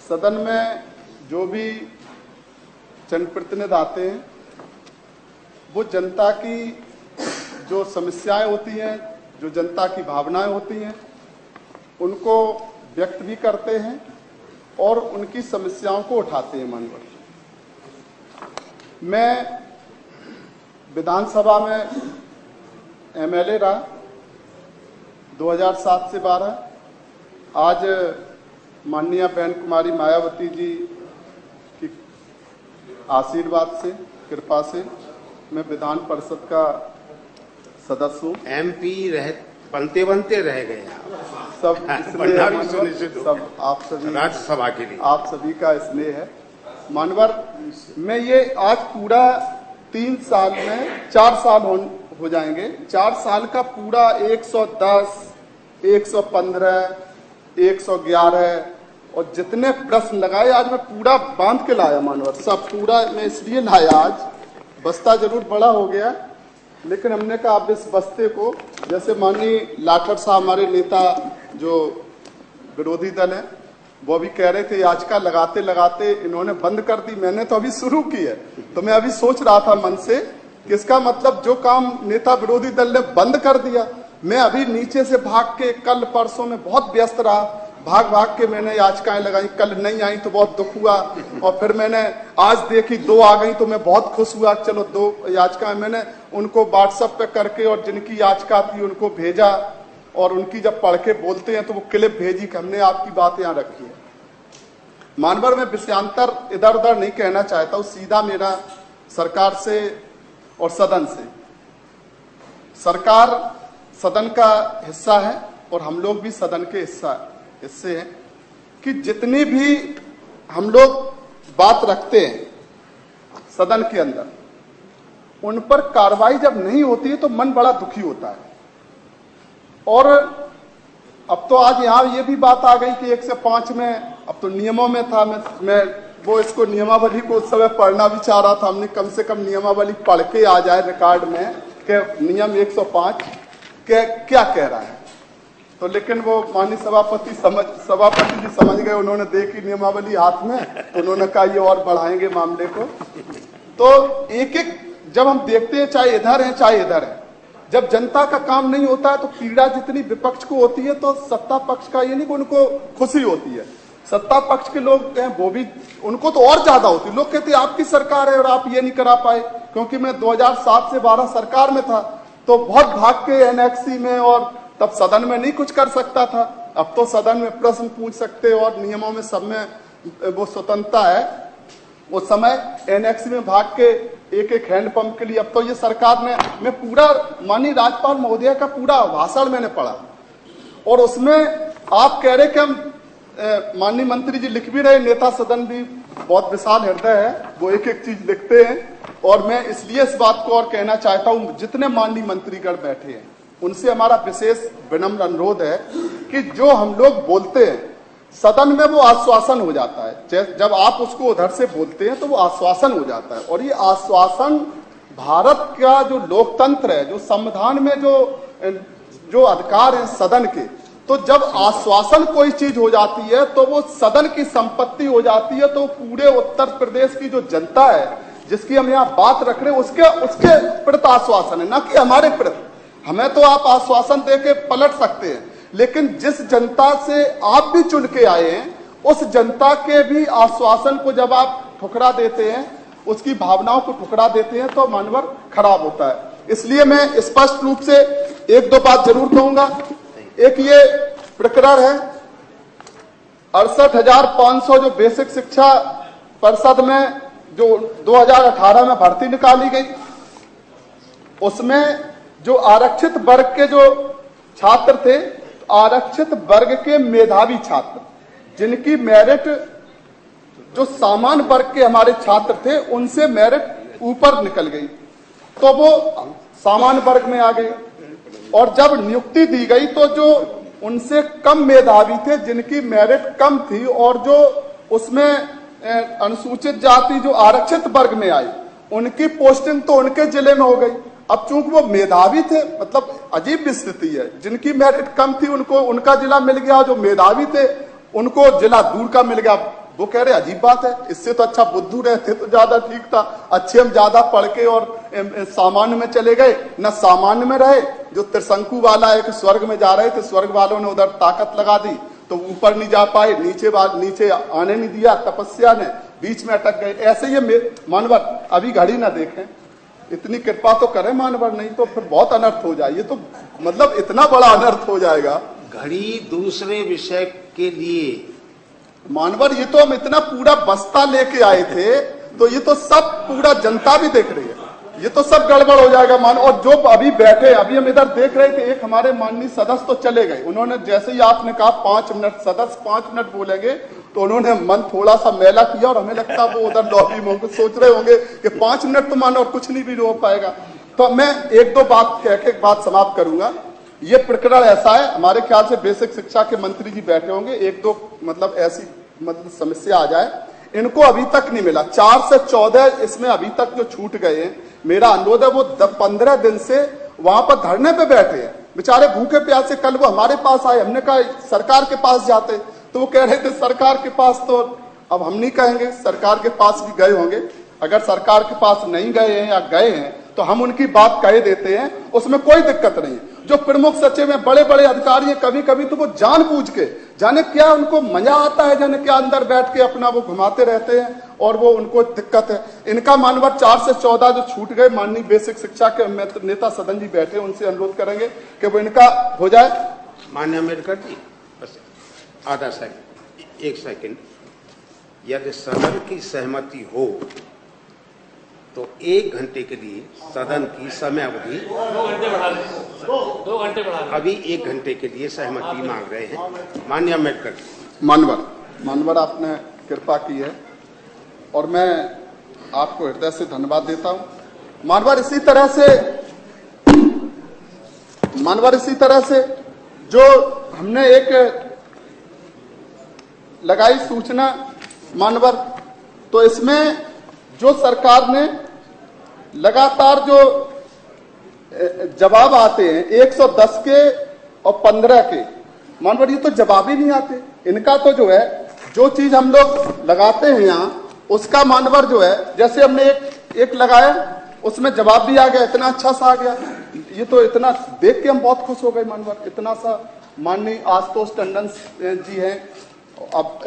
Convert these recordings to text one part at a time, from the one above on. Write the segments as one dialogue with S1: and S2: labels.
S1: सदन में जो भी जनप्रतिनिधि आते हैं वो जनता की जो समस्याएं होती हैं, जो जनता की भावनाएं होती हैं, उनको व्यक्त भी करते हैं और उनकी समस्याओं को उठाते हैं मानवर। मैं विधानसभा में एमएलए रहा 2007 से 12। आज माननीय बहन कुमारी मायावती जी की आशीर्वाद से, कृपा से मैं विधान परिषद का सदस्य हूँ।
S2: एमपी बनते बनते रह गए
S1: सब सब आप सभी
S2: राज्यसभा के लिए
S1: आप सभी का स्नेह है मानवर। मैं ये आज पूरा 3 साल में 4 साल हो जाएंगे। 4 साल का पूरा 110, 115, 111 और जितने प्रश्न लगाए आज मैं पूरा बांध के लाया मानवर। सब पूरा मैं इसलिए लाया, आज बस्ता जरूर बड़ा हो गया, लेकिन हमने कहा अब इस बस्ते को, जैसे माननीय लाठर साहब हमारे नेता जो विरोधी दल है वो भी कह रहे थे याचिका लगाते लगाते इन्होंने बंद कर दी, मैंने तो अभी शुरू की है। तो मैं अभी सोच रहा था मन से कि इसका मतलब जो काम नेता विरोधी दल ने बंद कर दिया, मैं अभी नीचे से भाग के कल परसों में बहुत व्यस्त रहा, भाग भाग के मैंने याचिकाएं लगाई। कल नहीं आई तो बहुत दुख हुआ और फिर मैंने आज देखी 2 आ गई तो मैं बहुत खुश हुआ। चलो 2 याचिकाएं मैंने उनको व्हाट्सएप पे करके और जिनकी याचिका थी उनको भेजा और उनकी जब पढ़ के बोलते हैं तो वो क्लिप भेजी कि हमने आपकी बात यहाँ रखी है। मानवर में विषयांतर इधर उधर नहीं कहना चाहता हूँ, सीधा मेरा सरकार से और सदन से। सरकार सदन का हिस्सा है और हम लोग भी सदन के हिस्से हैं कि जितनी भी हम लोग बात रखते हैं सदन के अंदर, उन पर कार्रवाई जब नहीं होती है तो मन बड़ा दुखी होता है। और अब तो आज यहाँ ये भी बात आ गई कि 1 से 5 में, अब तो नियमों में था, मैं वो इसको नियमावली को उस समय पढ़ना भी चाह रहा था। हमने कम से कम नियमावली पढ़ के आ जाए रिकॉर्ड में कि नियम 105 के क्या कह रहा है। तो लेकिन वो माननीय सभापति जी समझ गए, उन्होंने देखी नियमावली हाथ में तो उन्होंने कहा ये और बढ़ाएंगे मामले को। तो एक एक जब हम देखते हैं, चाहे इधर है चाहे इधर है, जब जनता का काम नहीं होता है तो पीड़ा जितनी विपक्ष को होती है तो सत्ता पक्ष का ये नहीं कि उनको खुशी होती है। सत्ता पक्ष के लोग हैं वो भी, उनको तो और ज्यादा होती है। लोग कहते हैं आपकी सरकार है और आप ये नहीं करा पाए। क्योंकि मैं 2007 से 12 सरकार में था तो बहुत भाग के एनेक्सी में, और तब सदन में नहीं कुछ कर सकता था। अब तो सदन में प्रश्न पूछ सकते और नियमों में सब में वो स्वतंत्रता है। उस समय एनेक्सी में भाग के एक हैंडपंप के लिए, अब तो ये सरकार ने, मैं पूरा माननीय राज्यपाल महोदय का पूरा भाषण मैंने पढ़ा और उसमें आप कह रहे कि हम माननीय मंत्री जी लिख भी रहे, नेता सदन भी बहुत विशाल हृदय है, वो एक एक चीज लिखते हैं। और मैं इसलिए इस बात को और कहना चाहता हूं, जितने माननीय मंत्रीगण बैठे हैं उनसे हमारा विशेष विनम्र अनुरोध है कि जो हम लोग बोलते हैं सदन में वो आश्वासन हो जाता है। जब आप उसको उधर से बोलते हैं तो वो आश्वासन हो जाता है। और ये आश्वासन भारत का जो लोकतंत्र है, जो संविधान में जो अधिकार है सदन के, तो जब आश्वासन कोई चीज हो जाती है तो वो सदन की संपत्ति हो जाती है। तो पूरे उत्तर प्रदेश की जो जनता है जिसकी हम यहाँ बात रख रहे हैं उसके प्रति आश्वासन है, ना कि हमारे प्रति। हमें तो आप आश्वासन देके पलट सकते हैं, लेकिन जिस जनता से आप भी चुन के आए हैं उस जनता के भी आश्वासन को जब आप ठुकरा देते हैं, उसकी भावनाओं को ठुकरा देते हैं तो मानवर खराब होता है। इसलिए मैं स्पष्ट रूप से 1-2 बात जरूर कहूंगा। एक ये प्रकरण है 68,500 जो बेसिक शिक्षा परिषद में जो 2018 में भर्ती निकाली गई, उसमें जो आरक्षित वर्ग के जो छात्र थे, आरक्षित वर्ग के मेधावी छात्र जिनकी मेरिट जो सामान्य वर्ग के हमारे छात्र थे उनसे मेरिट ऊपर निकल गई तो वो सामान्य वर्ग में आ गए। और जब नियुक्ति दी गई तो जो उनसे कम मेधावी थे, जिनकी मेरिट कम थी और जो उसमें अनुसूचित जाति जो आरक्षित वर्ग में आई, उनकी पोस्टिंग तो उनके जिले में हो गई। अब चूंकि वो मेधावी थे, मतलब अजीब स्थिति है, जिनकी मेरिट कम थी उनको उनका जिला मिल गया, जो मेधावी थे उनको जिला दूर का मिल गया। वो कह रहे अजीब बात है, इससे तो अच्छा बुद्धू रहते तो ज्यादा ठीक था, अच्छे हम ज्यादा पढ़ के और सामान्य में चले गए, न सामान्य में रहे। जो त्रिशंकु वाला है कि स्वर्ग में जा रहे थे, स्वर्ग वालों ने उधर ताकत लगा दी तो ऊपर नहीं जा पाए, नीचे आने नहीं दिया, तपस्या ने बीच में अटक गए। ऐसे ये मानवर अभी घड़ी ना देखें, इतनी कृपा तो करें मानवर, नहीं तो फिर बहुत अनर्थ हो जाए। ये तो मतलब इतना बड़ा अनर्थ हो जाएगा।
S2: घड़ी दूसरे विषय के लिए
S1: मानवर, ये तो हम इतना पूरा बस्ता लेके आए थे, तो ये तो सब पूरा जनता भी देख रही है, ये तो सब गड़बड़ हो जाएगा मान। और जो अभी बैठे, अभी हम इधर देख रहे थे, एक हमारे माननीय सदस्य तो चले गए, उन्होंने जैसे ही आपने कहा 5 मिनट सदस्य 5 मिनट बोलेंगे, तो उन्होंने मन थोड़ा सा मैला किया और हमें लगता वो उधर लॉबी में सोच रहे होंगे कि 5 मिनट तो मानो और कुछ नहीं भी हो पाएगा। तो मैं 1-2 बात कह के बात समाप्त करूंगा। ये प्रकरण ऐसा है, हमारे ख्याल से बेसिक शिक्षा के मंत्री जी बैठे होंगे, 1-2 मतलब ऐसी मतलब समस्या आ जाए, इनको अभी तक नहीं मिला। 4 से 14 इसमें अभी तक जो छूट गए हैं, मेरा अनुरोध है वो 15 दिन से वहां पर धरने पे बैठे हैं, बेचारे भूखे प्यासे। कल वो हमारे पास आए, हमने कहा सरकार के पास जाते, तो वो कह रहे थे सरकार के पास तो अब हम नहीं कहेंगे, सरकार के पास भी गए होंगे। अगर सरकार के पास नहीं गए हैं या गए हैं तो हम उनकी बात कह देते हैं, उसमें कोई दिक्कत नहीं है। जो प्रमुख सचिव हैं, बड़े बड़े अधिकारी हैं, कभी कभी तो वो जानबूझ के, जाने क्या उनको मजा आता है, जाने क्या अंदर बैठ के अपना वो घुमाते रहते हैं और वो उनको दिक्कत है। इनका मानवर 4 से 14 जो छूट गए, माननीय बेसिक शिक्षा के नेता सदन जी बैठे, उनसे अनुरोध करेंगे कि वो इनका हो जाए।
S2: माननीय अम्बेडकर जी, बस आधा सेकंड, 1 सेकंड। यदि सदन की सहमति हो तो 1 घंटे के लिए सदन की समय अवधि
S3: 2 घंटे बढ़ा
S2: अभी 1 घंटे के लिए सहमति मांग रहे हैं माननीय अम्बेडकर।
S1: मानवर आपने कृपा की है और मैं आपको हृदय से धन्यवाद देता हूं। मानवर इसी तरह से जो हमने एक लगाई सूचना मानवर, तो इसमें जो सरकार ने लगातार जो जवाब आते हैं 110 के और 15 के, मानवर ये तो जवाब ही नहीं आते इनका। तो जो है जो चीज हम लोग लगाते हैं यहाँ, उसका मानवर जो है, जैसे हमने एक लगाया उसमें जवाब भी आ गया, इतना अच्छा सा आ गया। ये तो इतना देख के हम बहुत खुश हो गए मानवर, इतना सा। माननीय आशुतोष टंडन जी हैं, अब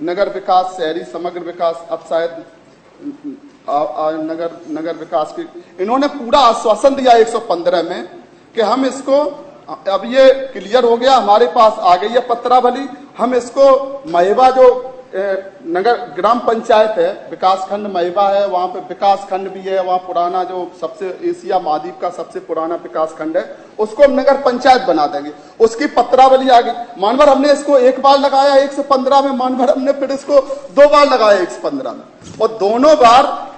S1: नगर विकास, शहरी समग्र विकास, अब शायद नगर विकास की, इन्होंने पूरा आश्वासन दिया 115 में कि हम इसको, अब ये क्लियर हो गया, हमारे पास आ गई है पत्रावली, हम इसको महेबा जो नगर ग्राम पंचायत है, विकास खंड महेबा है, वहां पे विकास खंड भी है, वहां पुराना जो सबसे एशिया महाद्वीप का सबसे पुराना विकास खंड है, उसको हम नगर पंचायत बना देंगे। उसकी पत्रावली आ गई मानवर। हमने इसको 1 बार लगाया 115 में मानवर, हमने फिर इसको 2 बार लगाया 115 में, और दोनों बार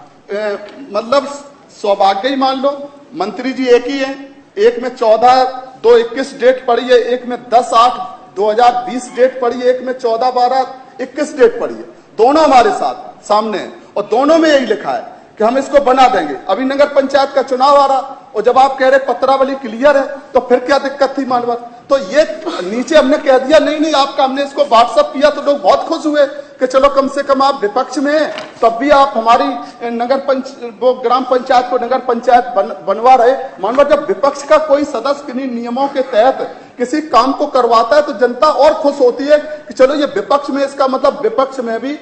S1: मतलब सौभाग्य ही मान लो, मंत्री जी एक ही है, एक में 14/2/21 डेट पड़ी है, एक में 10/8/2020 डेट पड़ी है, एक में 14/12/21 डेट पड़ी है। दोनों हमारे साथ सामने है और दोनों में यही लिखा है कि हम इसको बना देंगे। अभी नगर पंचायत का चुनाव आ रहा, और जब आप कह रहे पत्रावली क्लियर है, तो फिर क्या दिक्कत थी मानवर? तो ये नीचे हमने कह दिया नहीं आपका, हमने इसको व्हाट्सअप किया तो लोग बहुत खुश हुए कि चलो कम से कम आप विपक्ष में हैं, तब भी आप हमारी वो ग्राम पंचायत को नगर पंचायत बनवा रहे। मानवर, जब विपक्ष का कोई सदस्य किन्हीं नियमों के तहत किसी काम को करवाता है तो जनता और खुश होती है कि चलो ये विपक्ष में, इसका मतलब विपक्ष में भी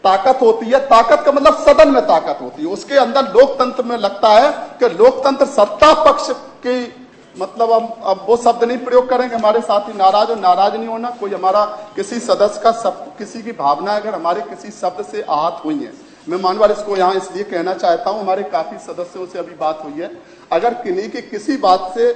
S1: ताकत होती है। ताकत का मतलब सदन में ताकत होती है, उसके अंदर लोकतंत्र में लगता है कि लोकतंत्र सत्ता पक्ष की, मतलब अब वो शब्द नहीं प्रयोग करेंगे, हमारे साथी नाराज और नाराज नहीं होना। कोई हमारा किसी सदस्य का किसी की भावना अगर हमारे किसी शब्द से आहत हुई है, मैं मानवर इसको यहाँ इसलिए कहना चाहता हूँ, हमारे काफी सदस्यों से अभी बात हुई है, अगर किन्हीं की किसी बात से,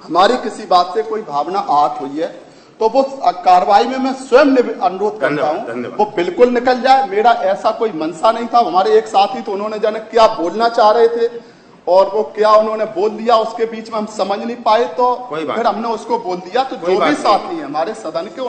S1: हमारी किसी बात से कोई भावना आहत हुई है तो वो कार्रवाई में मैं स्वयं अनुरोध करता हूँ वो बिल्कुल निकल जाए। मेरा ऐसा कोई मनसा नहीं था। हमारे एक साथी तो उन्होंने जाने क्या बोलना चाह रहे थे और वो क्या उन्होंने बोल दिया, उसके बीच में हम समझ नहीं पाए, तो फिर हमने उसको बोल दिया। तो जो भी साथी है हमारे सदन के,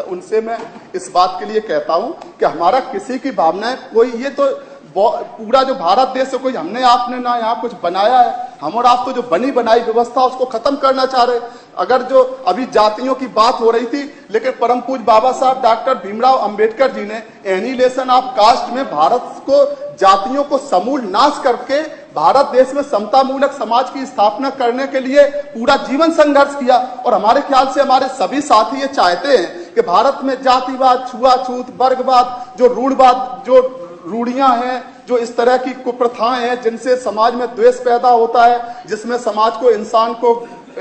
S1: उनसे मैं इस बात के लिए कहता हूँ कि हमारा किसी की भावनाएं कोई, ये तो पूरा जो भारत देश है, कोई हमने आपने ना यहाँ कुछ बनाया है, हम और आप तो जो बनी बनाई व्यवस्था उसको खत्म करना चाह रहे। अगर जो अभी जातियों की बात हो रही थी, लेकिन परम पूज्य बाबा साहब डॉक्टर भीमराव अंबेडकर जी ने एनिहिलेशन ऑफ कास्ट में भारत को जातियों को समूल नाश करके भारत देश में समता मूलक समाज की स्थापना करने के लिए पूरा जीवन संघर्ष किया। और हमारे ख्याल से हमारे सभी साथी ये चाहते हैं कि भारत में जातिवाद, छुआछूत, वर्गवाद, जो रूढ़वाद, जो रूढ़ियां हैं, जो इस तरह की कुप्रथाएं हैं जिनसे समाज में द्वेष पैदा होता है, जिसमें समाज को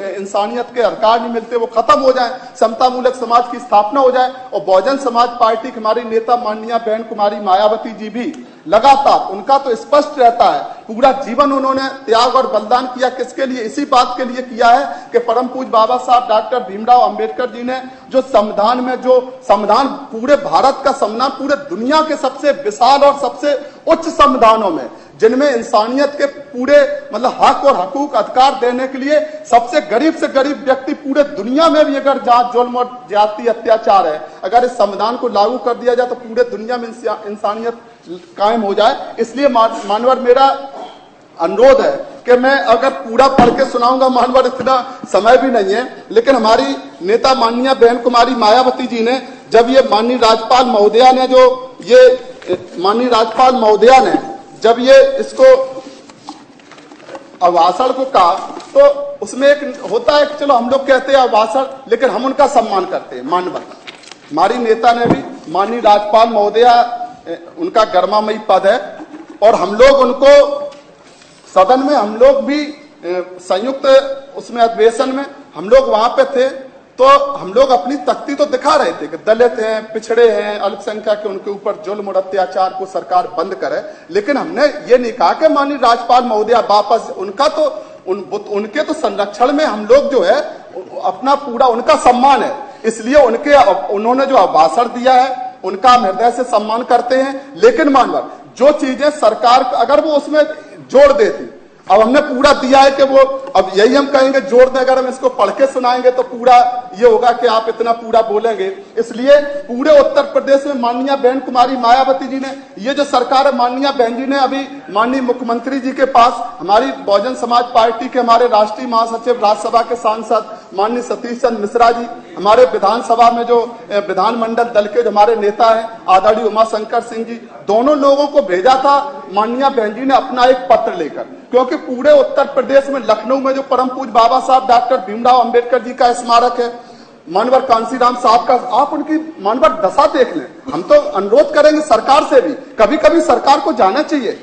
S1: इंसानियत के अधिकार नहीं मिलते, वो खत्म हो जाए, समता मूलक समाज की स्थापना हो जाए। और बहुजन समाज पार्टी की हमारी नेता माननीय बहन कुमारी मायावती जी भी लगातार, उनका तो स्पष्ट रहता है, पूरा जीवन उन्होंने त्याग और बलिदान किया। किसके लिए? इसी बात के लिए किया है कि परम पूज्य बाबा साहब डॉक्टर भीमराव अंबेडकर जी ने जो संविधान में, जो संविधान पूरे भारत का संविधान पूरे दुनिया के सबसे विशाल और सबसे उच्च संविधानों में, जिनमें इंसानियत के पूरे मतलब हक और हकूक अधिकार देने के लिए सबसे गरीब से गरीब व्यक्ति पूरे दुनिया में भी अगर जांच, जुल्म और जाति अत्याचार है, अगर इस संविधान को लागू कर दिया जाए तो पूरे दुनिया में इंसानियत कायम हो जाए। इसलिए मानवर मेरा अनुरोध है कि मैं अगर पूरा पढ़ के सुनाऊंगा, मानवर इतना समय भी नहीं है, लेकिन हमारी नेता माननीय बहन कुमारी मायावती जी ने जब ये माननीय राज्यपाल महोदया ने जब ये इसको अभाषण को कहा, तो उसमें एक होता है कि चलो हम लोग कहते हैं अभाषण, लेकिन हम उनका सम्मान करते हैं। मानवर हमारी नेता ने भी, माननीय राज्यपाल महोदया, उनका गर्मामयी पद है और हम लोग उनको सदन में, हम लोग भी संयुक्त उसमें अधिवेशन में हम लोग वहां पे थे, तो हम लोग अपनी तख्ती तो दिखा रहे थे कि दलित हैं, पिछड़े हैं, अल्पसंख्यक के उनके ऊपर जुल्म और अत्याचार को सरकार बंद करे। लेकिन हमने ये नहीं कहा कि माननीय राज्यपाल महोदया वापस, उनका तो उनके तो संरक्षण में हम लोग जो है अपना पूरा उनका सम्मान है, इसलिए उन्होंने जो भाषण दिया है उनका हम हृदय से सम्मान करते हैं। लेकिन मानवर जो चीजें सरकार अगर वो उसमें जोड़ देती, अब हमने पूरा दिया है कि वो, अब यही हम कहेंगे जोड़ दे, अगर हम इसको पढ़ के सुनाएंगे तो पूरा ये होगा कि आप इतना पूरा बोलेंगे। इसलिए पूरे उत्तर प्रदेश में माननीय बहन कुमारी मायावती जी ने, ये जो सरकार है, माननीय बहन जी ने अभी माननीय मुख्यमंत्री जी के पास, हमारी बहुजन समाज पार्टी के हमारे राष्ट्रीय महासचिव, राज्यसभा के सांसद माननीय सतीश चंद्र मिश्रा जी, हमारे विधानसभा में जो विधानमंडल दल के जो हमारे नेता है आदरणीय उमाशंकर सिंह जी, दोनों लोगों को भेजा था माननीय बहन जी ने अपना एक पत्र लेकर, क्योंकि पूरे उत्तर प्रदेश में लखनऊ में जो परम पूज्य बाबा साहब डॉक्टर भीमराव अंबेडकर जी का स्मारक है, मानवर कांसीराम साहब का, आप उनकी मानवर दशा देख लें। हम तो अनुरोध करेंगे सरकार से भी, कभी कभी सरकार को जाना चाहिए,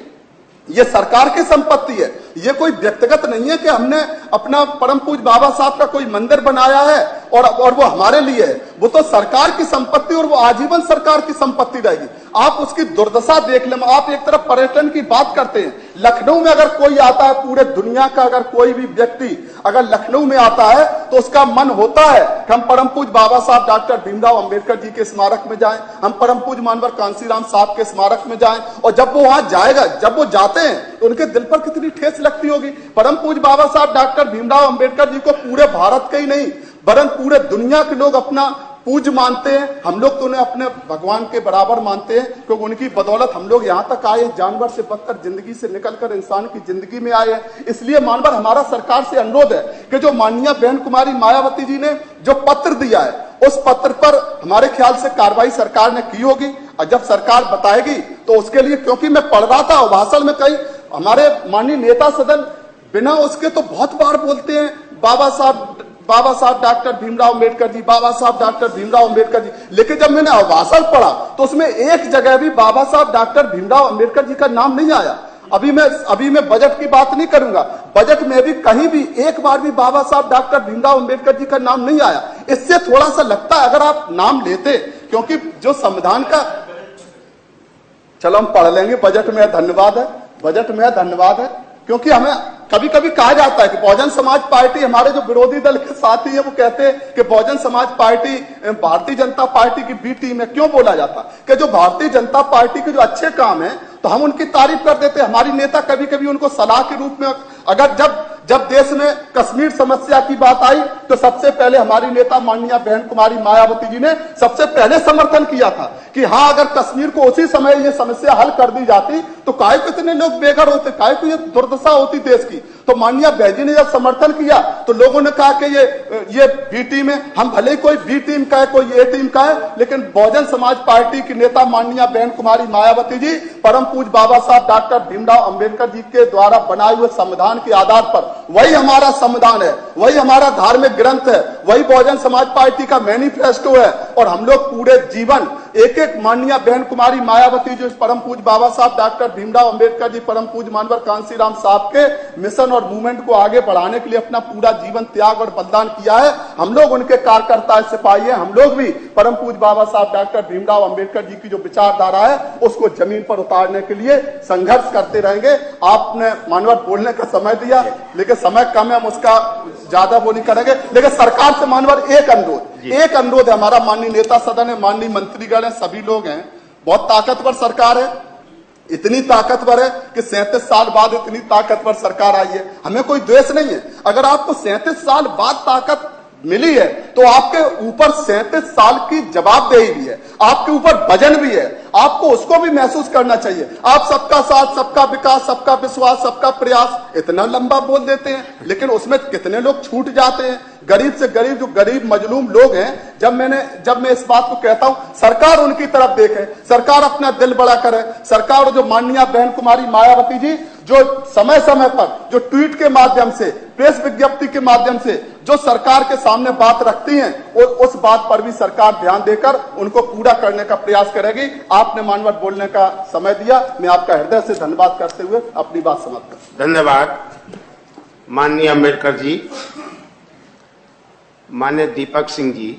S1: ये सरकार की संपत्ति है, ये कोई व्यक्तिगत नहीं है कि हमने अपना परम पूज्य बाबा साहब का कोई मंदिर बनाया है और वो हमारे लिए है, वो तो सरकार की संपत्ति और वो आजीवन सरकार की संपत्ति रहेगी। आप उसकी दुर्दशा देख लें। आप एक तरफ पर्यटन की बात करते हैं, लखनऊ में अगर कोई आता है, पूरे दुनिया का अगर कोई भी व्यक्ति अगर लखनऊ में आता है तो उसका मन होता है कि हम परम पूज्य बाबा साहब डॉक्टर भीमराव अंबेडकर जी के स्मारक में जाएं, हम परम पूज्य मानवर कांसीराम साहब के स्मारक में जाएं। और जब वो वहां जाएगा, जब वो जाते हैं तो उनके दिल पर कितनी ठेस लगती होगी। परम पूज्य बाबा साहब डॉक्टर भीमराव अंबेडकर जी को पूरे भारत के ही नहीं वरन पूरे दुनिया के लोग अपना पूज्य मानते हैं। हम लोग तो उन्हें अपने भगवान के बराबर मानते हैं, क्योंकि उनकी बदौलत हम लोग यहाँ तक आए, जानवर से बदतर जिंदगी से निकलकर इंसान की जिंदगी में आए हैं। इसलिए मानवर हमारा सरकार से अनुरोध है कि जो माननीय बहन कुमारी मायावती जी ने जो पत्र दिया है, उस पत्र पर हमारे ख्याल से कार्रवाई सरकार ने की होगी, और जब सरकार बताएगी तो उसके लिए, क्योंकि मैं पढ़ रहा था भाषण में, कई हमारे माननीय नेता सदन बिना उसके तो बहुत बार बोलते हैं बाबा साहब डॉक्टर भीमराव अंबेडकर जी, बाबा साहब डॉक्टर भीमराव अंबेडकर जी, लेकिन जब मैंने भाषण पढ़ा तो उसमें एक जगह भी बाबा साहब डॉक्टर भीमराव अंबेडकर जी का नाम नहीं आया। अभी मैं बजट की बात नहीं करूंगा, बजट में भी कहीं भी एक बार भी बाबा साहब डॉक्टर भीमराव अंबेडकर जी का नाम नहीं आया। इससे थोड़ा सा लगता है अगर आप नाम लेते, क्योंकि जो संविधान का, चलो हम पढ़ लेंगे, बजट में धन्यवाद है, बजट में धन्यवाद है, क्योंकि हमें कभी कभी कहा जाता है कि बहुजन समाज पार्टी, हमारे जो विरोधी दल के साथी है वो कहते हैं कि बहुजन समाज पार्टी भारतीय जनता पार्टी की बी टीम है। क्यों बोला जाता कि जो भारतीय जनता पार्टी के जो अच्छे काम है तो हम उनकी तारीफ कर देते हैं। हमारी नेता कभी कभी उनको सलाह के रूप में, अगर जब देश में कश्मीर समस्या की बात आई तो सबसे पहले हमारी नेता माननीय बहन कुमारी मायावती जी ने सबसे पहले समर्थन किया था कि हाँ, अगर कश्मीर को उसी समय ये समस्या हल कर दी जाती तो काहे को इतने लोग बेघर होते, काहे को ये दुर्दशा होती देश की। तो माननीय बैजी ने जब समर्थन किया तो लोगों ने कहा कि ये बी टीम है। हम भले ही कोई बी टीम का है, कोई ए टीम का है, लेकिन बहुजन समाज पार्टी की नेता माननीय बहन कुमारी मायावती जी परम पूज्य बाबा साहब डॉक्टर भीमराव अंबेडकर जी के द्वारा बनाए हुए संविधान के आधार पर, वही हमारा संविधान है, वही हमारा धार्मिक ग्रंथ है, वही बहुजन समाज पार्टी का मैनिफेस्टो है। और हम लोग पूरे जीवन एक एक माननीय बहन कुमारी मायावती जो परम पूज्य बाबा साहब डॉक्टर भीमराव अंबेडकर जी, परम पूज्य मानवर कांसीराम साहब के मिशन और मूवमेंट को आगे बढ़ाने के लिए अपना पूरा जीवन त्याग और बलिदान किया है। हम लोग उनके कार्यकर्ता सिपाही हैं। हम लोग भी परम पूज्य बाबा साहब डॉक्टर भीमराव अंबेडकर जी की जो विचारधारा है उसको जमीन पर उतारने के लिए संघर्ष करते रहेंगे। आपने मानवर बोलने का समय दिया, लेकिन समय कम है, हम उसका ज्यादा वो नहीं करेंगे। लेकिन सरकार से मानवर एक अनुरोध है हमारा, माननीय नेता सदन है, माननीय मंत्रीगण है, सभी लोग हैं, बहुत ताकतवर सरकार है, इतनी ताकतवर है कि 37 साल बाद इतनी ताकतवर सरकार आई है। हमें कोई द्वेष नहीं है। अगर आपको 37 साल बाद ताकत मिली है तो आपके ऊपर 37 साल की जवाबदेही भी है, आपके ऊपर वजन भी है, आपको उसको भी महसूस करना चाहिए। आप सबका साथ, सबका विकास, सबका विश्वास, सबका प्रयास इतना लंबा बोल देते हैं, लेकिन उसमें कितने लोग छूट जाते हैं। गरीब से गरीब जो गरीब मजलूम लोग हैं, जब मैं इस बात को कहता हूं सरकार उनकी तरफ देखे, सरकार अपना दिल बड़ा करे। सरकार जो माननीय बहन कुमारी मायावती जी जो समय समय पर जो ट्वीट के माध्यम से, प्रेस विज्ञप्ति के माध्यम से जो सरकार के सामने बात रखती हैं, उस बात पर भी सरकार ध्यान देकर उनको पूरा करने का प्रयास करेगी। आपने मानवर बोलने का समय दिया, मैं आपका हृदय से धन्यवाद करते हुए अपनी बात समाप्त करता हूं।
S2: धन्यवाद माननीय अंबेडकर जी। माननीय दीपक सिंह जी।